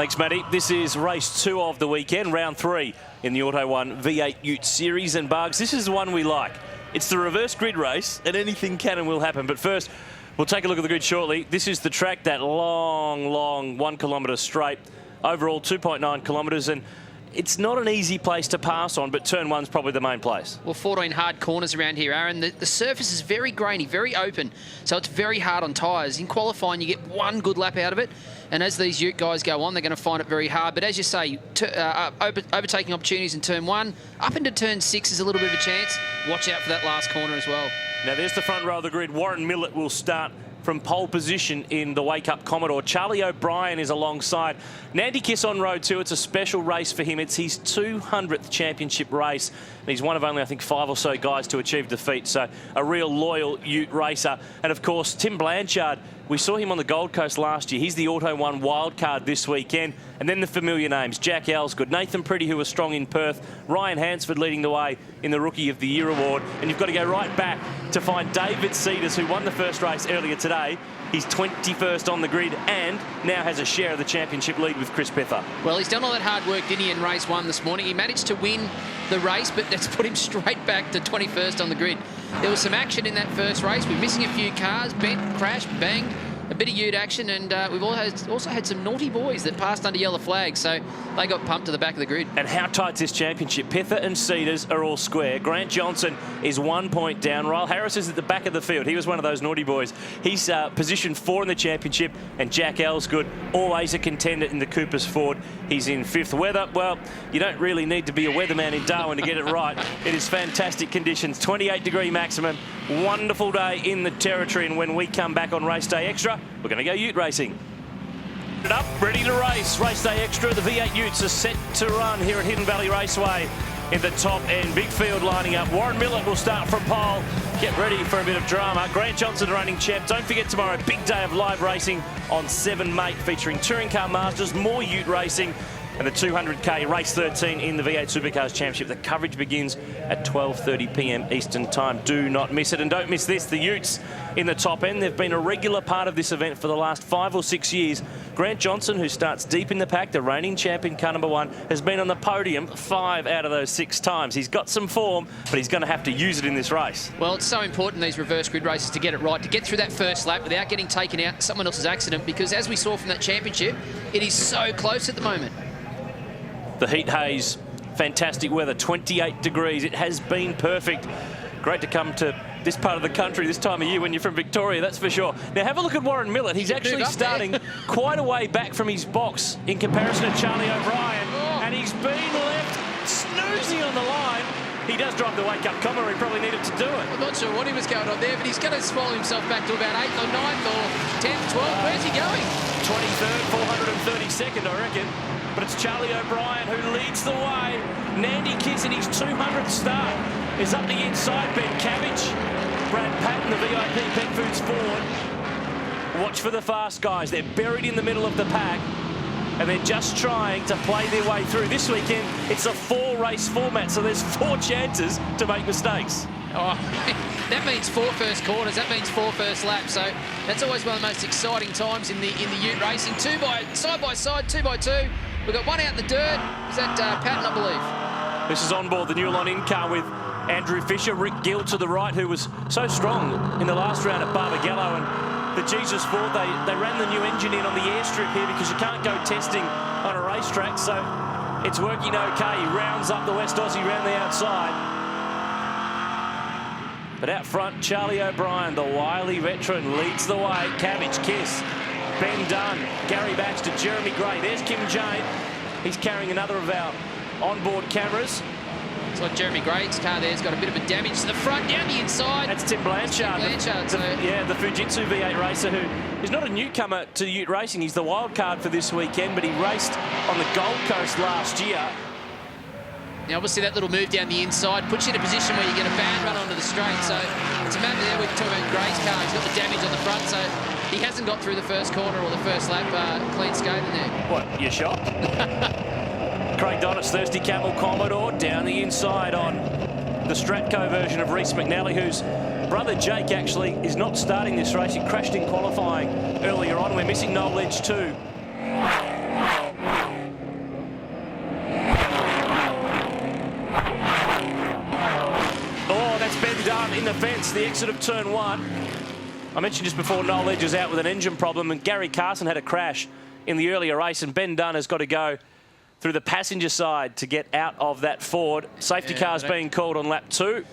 Thanks, Matty. This is race 2 of the weekend, round 3 in the Auto 1 V8 Utes Series. And Bugs, this is the one we like. It's the reverse grid race, and anything can and will happen. But first, we'll take a look at the grid shortly. This is the track, that long 1 kilometre straight, overall 2.9 kilometres, and it's not an easy place to pass on, but turn 1's probably the main place. Well, 14 hard corners around here, Aaron. The surface is very grainy, very open, so it's very hard on tyres. In qualifying, you get one good lap out of it, and as these Ute guys go on, they're going to find it very hard. But as you say, overtaking opportunities in turn 1, up into turn 6 is a little bit of a chance. Watch out for that last corner as well. Now, there's the front row of the grid. Warren Millett will start from pole position in the Wake Up Commodore. Charlie O'Brien is alongside. Nandy Kiss on road 2. It's a special race for him. It's his 200th championship race. And he's one of only, I think, 5 or so guys to achieve the feat. So a real loyal Ute racer. And of course, Tim Blanchard, we saw him on the Gold Coast last year. He's the Auto 1 wildcard this weekend. And then the familiar names, Jack Elsgood, Nathan Pretty, who was strong in Perth, Ryan Hansford leading the way in the Rookie of the Year award. And you've got to go right back to find David Cedars, who won the first race earlier today. He's 21st on the grid and now has a share of the championship lead with Chris Pether. Well, he's done all that hard work, didn't he, in race 1 this morning. He managed to win the race, but that's put him straight back to 21st on the grid. There was some action in that first race. We're missing a few cars, bent, crashed, banged. A bit of Ute action, and we've also had some naughty boys that passed under yellow flags, so they got pumped to the back of the grid. And how tight's this championship? Pether and Cedars are all square. Grant Johnson is 1 point down. Ryle Harris is at the back of the field. He was one of those naughty boys. He's position 4 in the championship, and Jack Elsgood, always a contender in the Coopers Ford. He's in 5th. Weather, well, you don't really need to be a weatherman in Darwin to get it right. It is fantastic conditions, 28-degree maximum. Wonderful day in the territory, and when we come back on Race Day Extra, we're going to go Ute racing. Up, ready to race. Race Day Extra. The V8 Utes are set to run here at Hidden Valley Raceway in the top end. Big field lining up. Warren Millett will start from pole. Get ready for a bit of drama. Grant Johnson running champ. Don't forget tomorrow, big day of live racing on 7 Mate, featuring Touring Car Masters, more Ute racing, and the 200k race 13 in the V8 Supercars Championship. The coverage begins at 12:30 p.m. Eastern Time. Do not miss it, and don't miss this. The Utes in the top end. They've been a regular part of this event for the last 5 or 6 years. Grant Johnson, who starts deep in the pack, the reigning champion, car number 1, has been on the podium 5 out of those 6 times. He's got some form, but he's going to have to use it in this race. Well, it's so important, these reverse grid races, to get it right, to get through that first lap without getting taken out someone else's accident, because as we saw from that championship, it is so close at the moment. The heat haze, fantastic weather, 28 degrees. It has been perfect. Great to come to this part of the country this time of year when you're from Victoria, that's for sure. Now have a look at Warren Millett. He's actually starting quite a way back from his box in comparison to Charlie O'Brien. And he's been left snoozing on the line. He does drive the Wake Up Commodore. He probably needed to do it. I'm not sure what he was going on there, but he's going to swallow himself back to about 8th or 9th or 10th, 12th. Where's he going? 23rd, 432nd, I reckon. But it's Charlie O'Brien who leads the way. Nandy Kiss in his 200th start is up the inside. Ben Cabbage, Brad Patton, the VIP Pet Foods Ford. Watch for the fast guys. They're buried in the middle of the pack, and they're just trying to play their way through. This weekend, it's a 4-race format, so there's 4 chances to make mistakes. Oh, that means 4 first corners. That means 4 first laps. So that's always one of the most exciting times in the Ute racing. Side by side, 2 by 2. We've got one out in the dirt. Is that Patton, I believe? This is on board the Newline in-car with Andrew Fisher, Rick Gill to the right, who was so strong in the last round at Barbagallo. And the Jesus Ford, they ran the new engine in on the airstrip here because you can't go testing on a racetrack, so it's working okay. He rounds up the West Aussie round the outside. But out front, Charlie O'Brien, the wily veteran, leads the way. Cabbage, Kiss, Ben Dunn, Gary Baxter, Jeremy Gray. There's Kim Jane. He's carrying another of our onboard cameras. It's like Jeremy Gray's car there's got a bit of a damage to the front, down the inside. That's Tim Blanchard. The Fujitsu V8 racer, who is not a newcomer to Ute racing. He's the wild card for this weekend, but he raced on the Gold Coast last year. Now, obviously, that little move down the inside puts you in a position where you get a bad run onto the straight. So it's a matter there. We're talking about Gray's car. He's got the damage on the front, so he hasn't got through the first corner or the first lap clean skating there. What, you're shocked? Craig Donnett's Thirsty Camel Commodore down the inside on the Stratco version of Reece McNally, whose brother Jake actually is not starting this race. He crashed in qualifying earlier on. We're missing Noel Edge too. fence, the exit of turn 1. I mentioned just before, Noel Edge was out with an engine problem, and Gary Carson had a crash in the earlier race, and Ben Dunn has got to go through the passenger side to get out of that Ford. Safety cars being called on lap 2.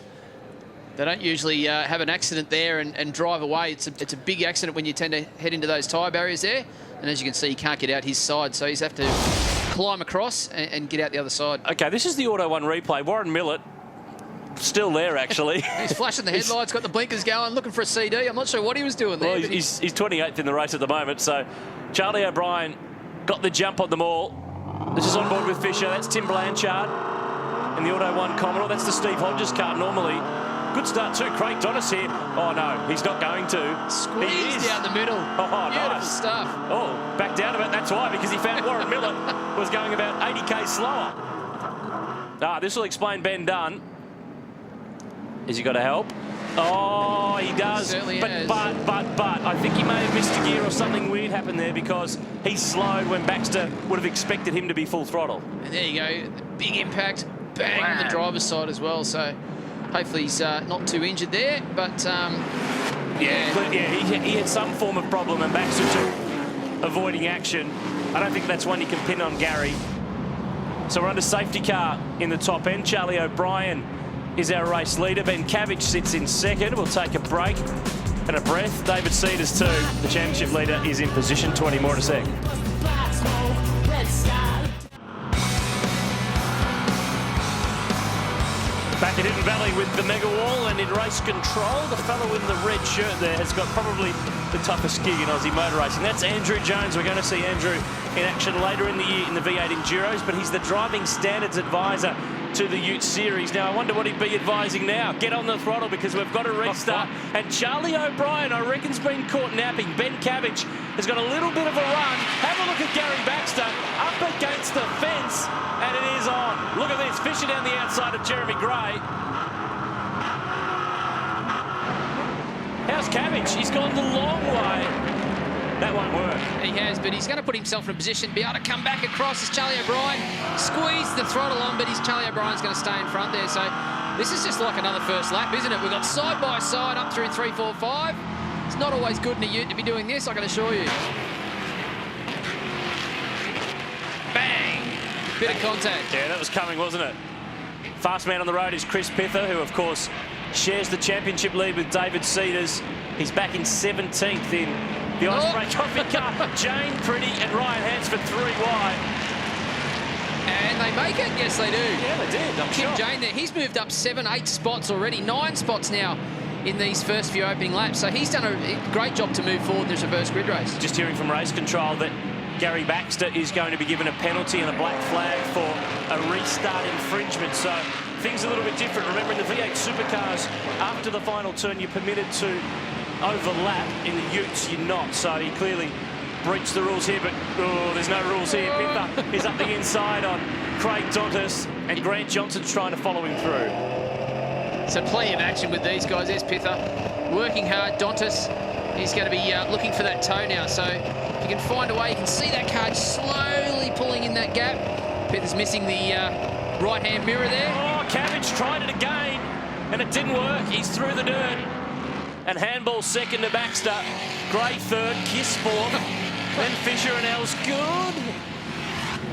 They don't usually have an accident there and drive away. It's a big accident when you tend to head into those tyre barriers there. And as you can see, he can't get out his side, so he's have to climb across and get out the other side. Okay, this is the Auto 1 replay. Warren Millett, still there, actually. He's flashing the headlights, got the blinkers going, looking for a CD. I'm not sure what he was doing there. Well, he's 28th in the race at the moment, so Charlie O'Brien got the jump on them all. This is on board with Fisher. That's Tim Blanchard in the Auto 1 Commodore. That's the Steve Hodges car normally. Good start too. Craig Donis here. Oh, no, he's not going to. Squeezed down the middle. Oh, beautiful nice stuff. Oh, back down a bit. That's why, because he found Warren Millett was going about 80k slower. This will explain Ben Dunn. Has he got to help? Oh, he does. Certainly but I think he may have missed a gear or something weird happened there, because he slowed when Baxter would have expected him to be full throttle. And there you go. The big impact. Bang on the driver's side as well. So hopefully he's not too injured there. But he had some form of problem, and Baxter took avoiding action. I don't think that's one you can pin on Gary. So we're under safety car in the top end. Charlie O'Brien is our race leader. Ben Cabbage sits in second. We'll take a break and a breath. David Cedars too. The championship leader is in position. 20 more in a sec. Back at Hidden Valley with the Mega Wall, and in race control, the fellow in the red shirt there has got probably the toughest gig in Aussie motor racing. That's Andrew Jones. We're going to see Andrew in action later in the year in the V8 Enduros, but he's the driving standards advisor to the Utes Series. Now, I wonder what he'd be advising now. Get on the throttle, because we've got to restart. And Charlie O'Brien, I reckon, has been caught napping. Ben Cabbage has got a little bit of a run. Have a look at Gary Baxter up against the fence, and it is on. Look at this, Fisher down the outside of Jeremy Gray. How's Cabbage? He's gone the long way. That won't work. He has, but he's going to put himself in a position to be able to come back across as Charlie O'Brien. Squeeze the throttle on, but Charlie O'Brien's going to stay in front there. So this is just like another first lap, isn't it? We've got side by side up through 3, 4, 5. It's not always good in a Ute to be doing this, I can assure you. Bang! Bit of contact. Yeah, that was coming, wasn't it? Fast man on the road is Chris Pither, who, of course, shares the championship lead with David Cedars. He's back in 17th in the Osprey Trophy car. Jane Pretty and Ryan Hansford 3 wide. And they make it. Yes, they do. Yeah, they did. I'm Kim sure. Jane there. He's moved up 7, 8 spots already. 9 spots now in these first few opening laps. So he's done a great job to move forward in this reverse grid race. Just hearing from race control that Gary Baxter is going to be given a penalty and a black flag for a restart infringement. So things a little bit different. Remember, in the V8 supercars, after the final turn, you're permitted to overlap. In the Utes, you're not. So he clearly breached the rules here, but there's no rules here. Pither is up the inside on Craig Dontis, and Grant Johnson's trying to follow him through. So plenty of action with these guys. There's Pither working hard. Dontis, he's going to be looking for that toe now. So if you can find a way, you can see that car slowly pulling in that gap. Pither's missing the right-hand mirror there. Oh, Cabbage tried it again, and it didn't work. He's through the dirt. And handball second to Baxter. Gray third, Kiss fourth. Then Fisher and Els good.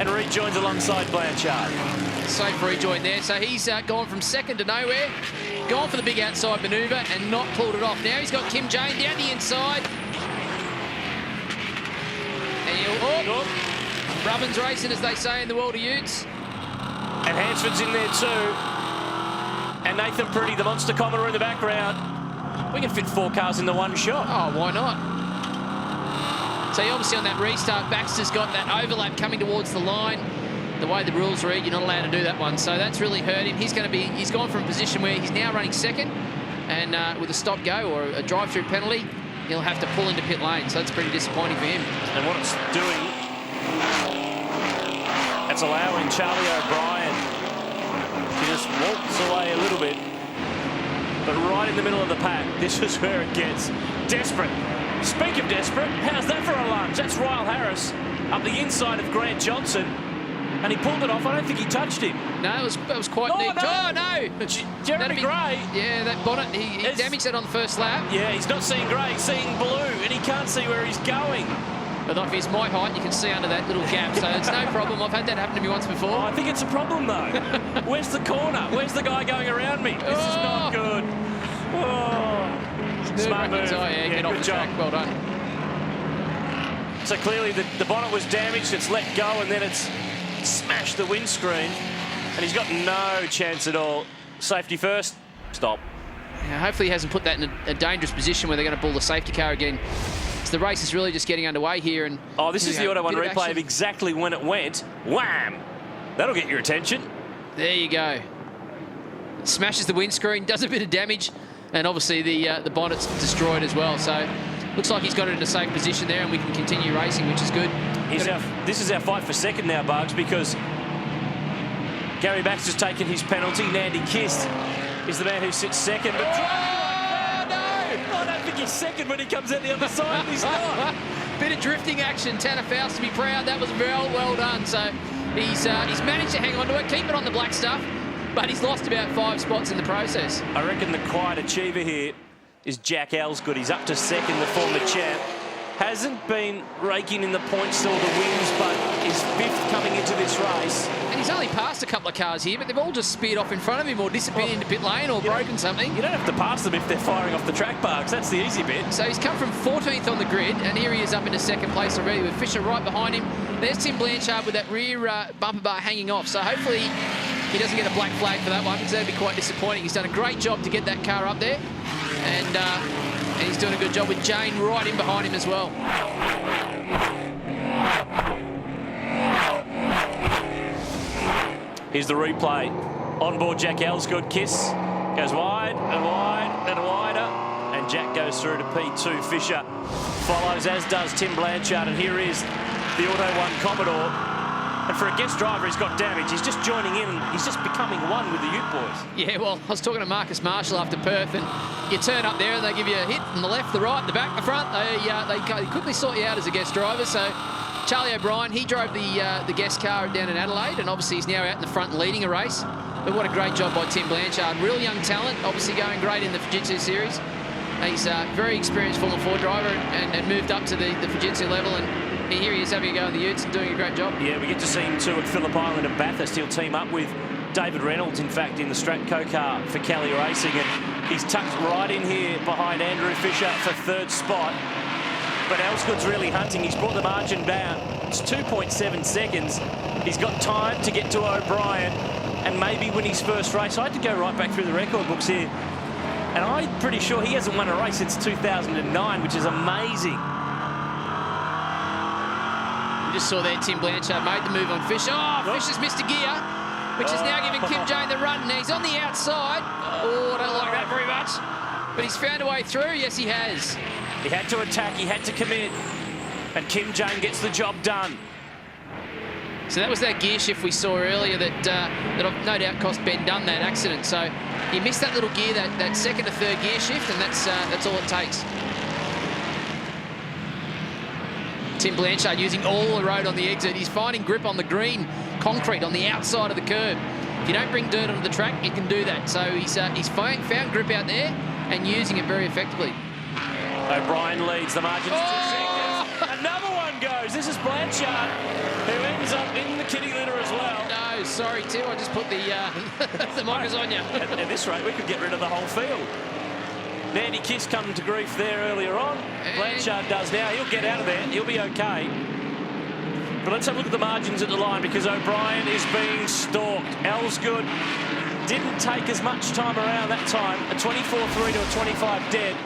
And rejoins alongside Blanchard. Safe rejoin there. So he's gone from second to nowhere. Gone for the big outside manoeuvre and not pulled it off. Now he's got Kim Jane down the inside. And Rubbin's racing, as they say in the world of Utes. And Hansford's in there too. And Nathan Pretty, the monster Commodore in the background. We can fit 4 cars into one shot. Oh, why not? So obviously on that restart, Baxter's got that overlap coming towards the line. The way the rules read, you're not allowed to do that one. So that's really hurt him. He's gone from a position where he's now running second, and with a stop-go or a drive-through penalty, he'll have to pull into pit lane. So that's pretty disappointing for him. And what it's doing, it's allowing Charlie O'Brien to just waltz away a little bit. But right in the middle of the pack, this is where it gets desperate. Speak of desperate, how's that for a lunge? That's Ryle Harris up the inside of Grant Johnson. And he pulled it off. I don't think he touched him. No, that was quite neat. No. Oh, no. Jeremy Gray. Yeah, that bonnet, he damaged that on the first lap. Yeah, he's not seeing grey, he's seeing blue, and he can't see where he's going. But if he's my height, you can see under that little gap, so it's no problem. I've had that happen to me once before. Oh, I think it's a problem, though. Where's the corner? Where's the guy going around me? This is not good. Oh. Smart move. Yeah, get off the track. Well done. So clearly the bonnet was damaged, it's let go, and then it's smashed the windscreen, and he's got no chance at all. Safety first, stop. Yeah, hopefully he hasn't put that in a dangerous position where they're going to pull the safety car again. So the race is really just getting underway here. And this is the Auto One replay of exactly when it went. Wham! That'll get your attention. There you go. It smashes the windscreen, does a bit of damage, and obviously the bonnet's destroyed as well. So looks like he's got it in a safe position there, and we can continue racing, which is good. This is our fight for second now, Bugs, because Gary Baxter's taken his penalty. Nandy Kiss is the man who sits second. But I don't think he's second when he comes out the other side. He's not. Bit of drifting action. Tanner Faust to be proud. That was well done. So he's managed to hang on to it, keep it on the black stuff, but he's lost about 5 spots in the process. I reckon the quiet achiever here is Jack Elsgood. He's up to second, the former champ. Hasn't been raking in the points or the wins, but is 5th coming into this race. And he's only passed a couple of cars here, but they've all just speared off in front of him or disappeared into pit lane or broken something. You don't have to pass them if they're firing off the track, Bugs. That's the easy bit. So he's come from 14th on the grid, and here he is up into second place already with Fisher right behind him. There's Tim Blanchard with that rear bumper bar hanging off. So hopefully he doesn't get a black flag for that one, because that'd be quite disappointing. He's done a great job to get that car up there, and he's doing a good job with Jane right in behind him as well. Here's the replay. On board Jack Elsgood. Kiss goes wide and wide and wider, and Jack goes through to P2. Fisher follows, as does Tim Blanchard, and here is the Auto One Commodore. And for a guest driver, he's got damage. He's just joining in. He's just becoming one with the Ute boys. Yeah, well, I was talking to Marcus Marshall after Perth, and you turn up there and they give you a hit from the left, the right, the back, the front. They quickly sort you out as a guest driver. So Charlie O'Brien, he drove the guest car down in Adelaide, and obviously he's now out in the front leading a race. But what a great job by Tim Blanchard. Real young talent, obviously going great in the Fujitsu series. He's a very experienced Formula 4 driver and moved up to the Fujitsu level, and here he is having a go in the Utes and doing a great job. Yeah, we get to see him too at Phillip Island and Bathurst. He'll team up with David Reynolds, in fact, in the Stratco car for Kelly Racing, and he's tucked right in here behind Andrew Fisher for 3rd spot. But Elsgood's really hunting. He's brought the margin down. It's 2.7 seconds. He's got time to get to O'Brien and maybe win his first race. I had to go right back through the record books here, and I'm pretty sure he hasn't won a race since 2009, which is amazing. We just saw there Tim Blanchard made the move on Fisher. Fisher's missed a gear, which is now giving Kim Jane the run. Now he's on the outside. I don't like that very much. But he's found a way through. Yes, he has. He had to attack. He had to commit. And Kim Jane gets the job done. So that was that gear shift we saw earlier that no doubt cost Ben Dunn that accident. So he missed that little gear, that second or third gear shift, and that's all it takes. Tim Blanchard using all the road on the exit. He's finding grip on the green concrete on the outside of the curb. If you don't bring dirt onto the track, you can do that. So he's found grip out there and using it very effectively. O'Brien leads the margin to 2 seconds. Another one goes. This is Blanchard, who ends up in the kitty litter as well. No, sorry, Tim. I just put the micers on you. At this rate, we could get rid of the whole field. Nandy Kiss come to grief there earlier on. Blanchard does now. He'll get out of there. He'll be okay. But let's have a look at the margins at the line, because O'Brien is being stalked. Elsgood didn't take as much time around that time. A 24.3 to a 25 dead.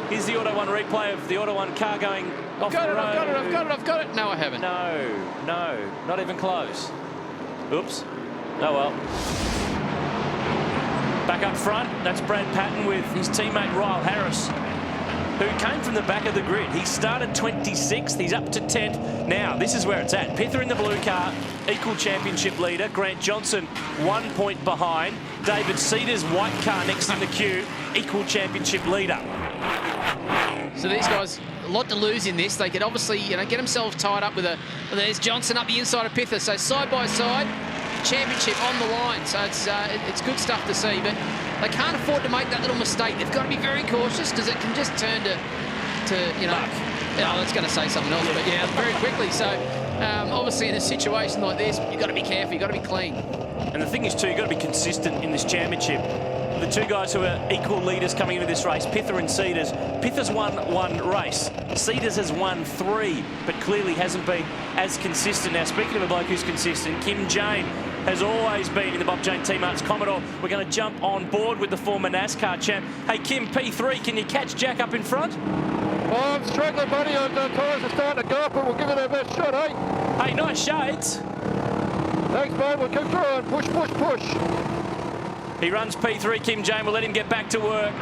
Here's the Auto One replay of the Auto One car going off the road. I've got it. No, I haven't. No, not even close. Oops. Oh well. Back up front, that's Brad Patton with his teammate Ryle Harris, who came from the back of the grid. He started 26th, he's up to 10th. Now, this is where it's at. Pither in the blue car, equal championship leader. Grant Johnson, 1 point behind. David Cedars' white car next in the queue, equal championship leader. So these guys a lot to lose in this. They could obviously, get themselves tied up with there's Johnson up the inside of Pither. So side by side, championship on the line. So it's good stuff to see, but they can't afford to make that little mistake. They've got to be very cautious because it can just turn to I was going to say something else, but yeah, very quickly. So obviously in a situation like this, you've got to be careful, you've got to be clean. And the thing is too, you've got to be consistent in this championship. The two guys who are equal leaders coming into this race, Pither and Cedars. Pither's won one race. Cedars has won 3, but clearly hasn't been as consistent. Now, speaking of a bloke who's consistent, Kim Jane has always been in the Bob Jane Team Arts Commodore. We're going to jump on board with the former NASCAR champ. Hey, Kim, P3, can you catch Jack up in front? Oh, I'm struggling, buddy. The tyres are starting to go up, but we'll give it our best shot, eh? Hey, nice shades. Thanks, mate. We'll keep trying. Push, push, push. He runs P3, Kim Jane. We'll let him get back to work.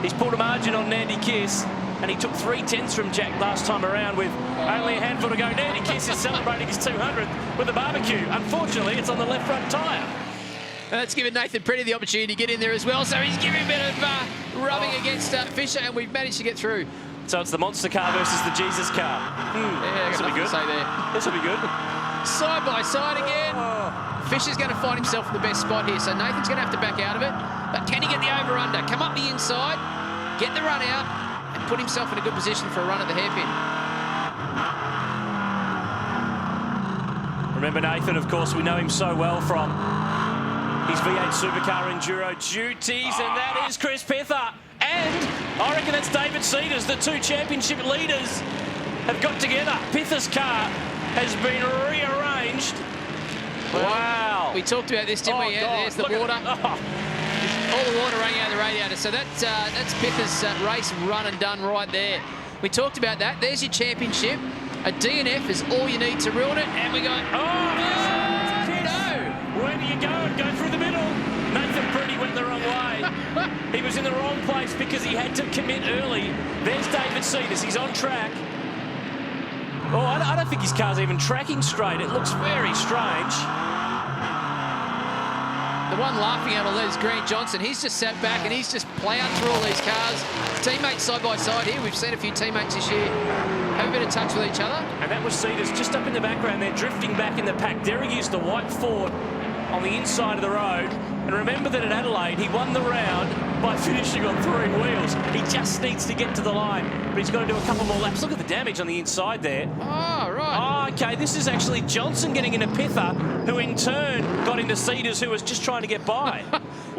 He's pulled a margin on Nandy Kiss, and he took 3/10 from Jack last time around with only a handful to go. Nandy Kiss is celebrating his 200th with a barbecue. Unfortunately, it's on the left front tyre. That's given Nathan Pretty the opportunity to get in there as well, so he's giving a bit of rubbing against Fisher, and we've managed to get through. So it's the monster car versus the Jesus car. Yeah, this will be good. Say there. This will be good. Side by side again. Fisher's going to find himself in the best spot here, so Nathan's going to have to back out of it. But can he get the over-under? Come up the inside, get the run out, and put himself in a good position for a run at the hairpin. Remember Nathan, of course, we know him so well from his V8 Supercar Enduro duties, and that is Chris Pither. And I reckon that's David Cedars. The two championship leaders have got together. Pither's car has been rearranged. Well, wow. We talked about this, didn't we? God, there's the water. All the water running out of the radiator. So that's Pither's race run and done right there. We talked about that. There's your championship. A DNF is all you need to ruin it. And we go, no. Where do you go? Go through the middle. Nathan Pretty went the wrong way. He was in the wrong place because he had to commit early. There's David Cedars. He's on track. Oh, I don't think his car's even tracking straight. It looks very strange. The one laughing at all that is Grant Johnson. He's just sat back and he's just plowed through all these cars. Teammates side by side here. We've seen a few teammates this year have a bit of touch with each other. And that was Cedars just up in the background. They're drifting back in the pack. Derek used the white Ford on the inside of the road. And remember that at Adelaide, he won the round by finishing on 3 wheels. He just needs to get to the line, but he's got to do a couple more laps. Look at the damage on the inside there. Oh, right. Oh, okay, this is actually Johnson getting into Pither, who in turn got into Cedars, who was just trying to get by.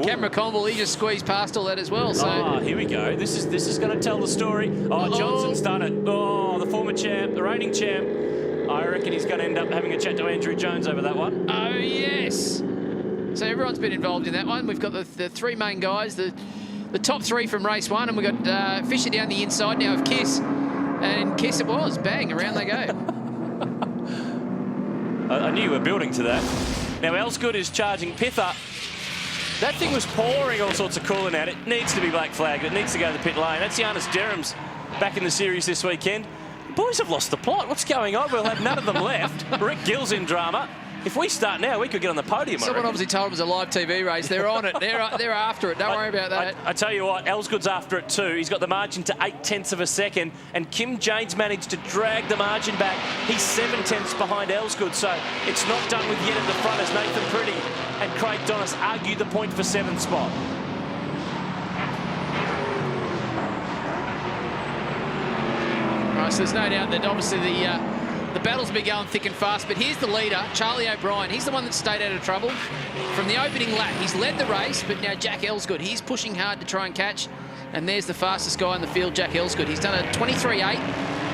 Cameron Conville, he just squeezed past all that as well. So. Oh, here we go. This is going to tell the story. Oh, Johnson's done it. Oh, the former champ, the reigning champ. I reckon he's going to end up having a chat to Andrew Jones over that one. Oh, yes. So everyone's been involved in that one. We've got the 3 main guys, the top 3 from race 1, and we've got Fisher down the inside now of Kiss. And Kiss it was. Bang, around they go. I knew you were building to that. Now, Elsgood is charging Pither. That thing was pouring all sorts of coolant out. It needs to be black flagged. It needs to go to the pit lane. That's Giannis Derham's back in the series this weekend. The boys have lost the plot. What's going on? We'll have none of them left. Rick Gill's in drama. If we start now, we could get on the podium. Someone obviously told them it was a live TV race. They're on it. They're after it. Don't worry about that. I tell you what, Elsgood's after it too. He's got the margin to 0.8 of a second, and Kim Jane's managed to drag the margin back. He's 0.7 behind Elsgood, so it's not done with yet at the front as Nathan Pretty and Craig Donis argue the point for 7th spot. Right, so there's no doubt that obviously the battle's been going thick and fast, but here's the leader, Charlie O'Brien. He's the one that stayed out of trouble from the opening lap. He's led the race, but now Jack Elsgood, he's pushing hard to try and catch. And there's the fastest guy in the field, Jack Elsgood. He's done a 23.8,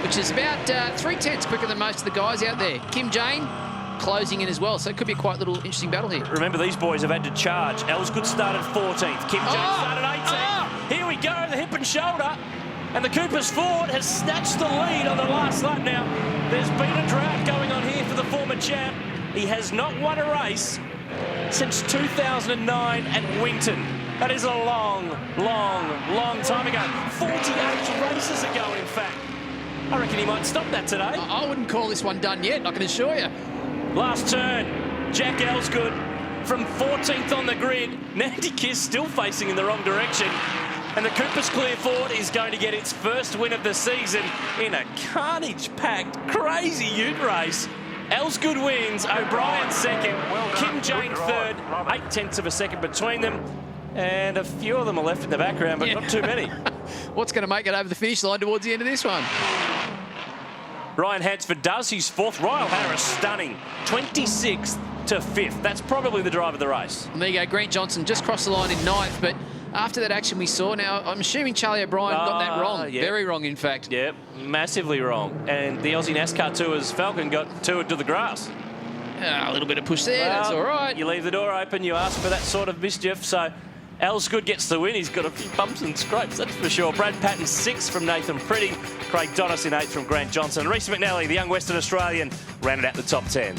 which is about 3/10 quicker than most of the guys out there. Kim Jane closing in as well, so it could be a quite little interesting battle here. Remember, these boys have had to charge. Elsgood started 14th. Kim Jane started 18th. Here we go, the hip and shoulder. And the Cooper's Ford has snatched the lead on the last lap now. There's been a drought going on here for the former champ. He has not won a race since 2009 at Winton. That is a long, long, long time ago. 48 races ago, in fact. I reckon he might stop that today. I wouldn't call this one done yet, I can assure you. Last turn, Jack Elsgood from 14th on the grid. Nandy Kiss still facing in the wrong direction. And the Cooper's Clear Ford is going to get its first win of the season in a carnage-packed, crazy ute race. Elsgood wins, O'Brien second, Kim Jane third, 0.8 of a second between them. And a few of them are left in the background, but not too many. What's going to make it over the finish line towards the end of this one? Ryan Hansford does his fourth. Ryle Harris stunning, 26th to 5th. That's probably the drive of the race. And there you go, Grant Johnson just crossed the line in 9th, but after that action we saw, now I'm assuming Charlie O'Brien got that wrong. Yeah. Very wrong, in fact. Yep, massively wrong. And the Aussie NASCAR Tours Falcon got toured to the grass. A little bit of push there, that's all right. You leave the door open, you ask for that sort of mischief. So Elsgood gets the win. He's got a few bumps and scrapes, that's for sure. Brad Patton 6th from Nathan Pretty. Craig Donis in 8th from Grant Johnson. Reece McNally, the young Western Australian, rounded out the top 10.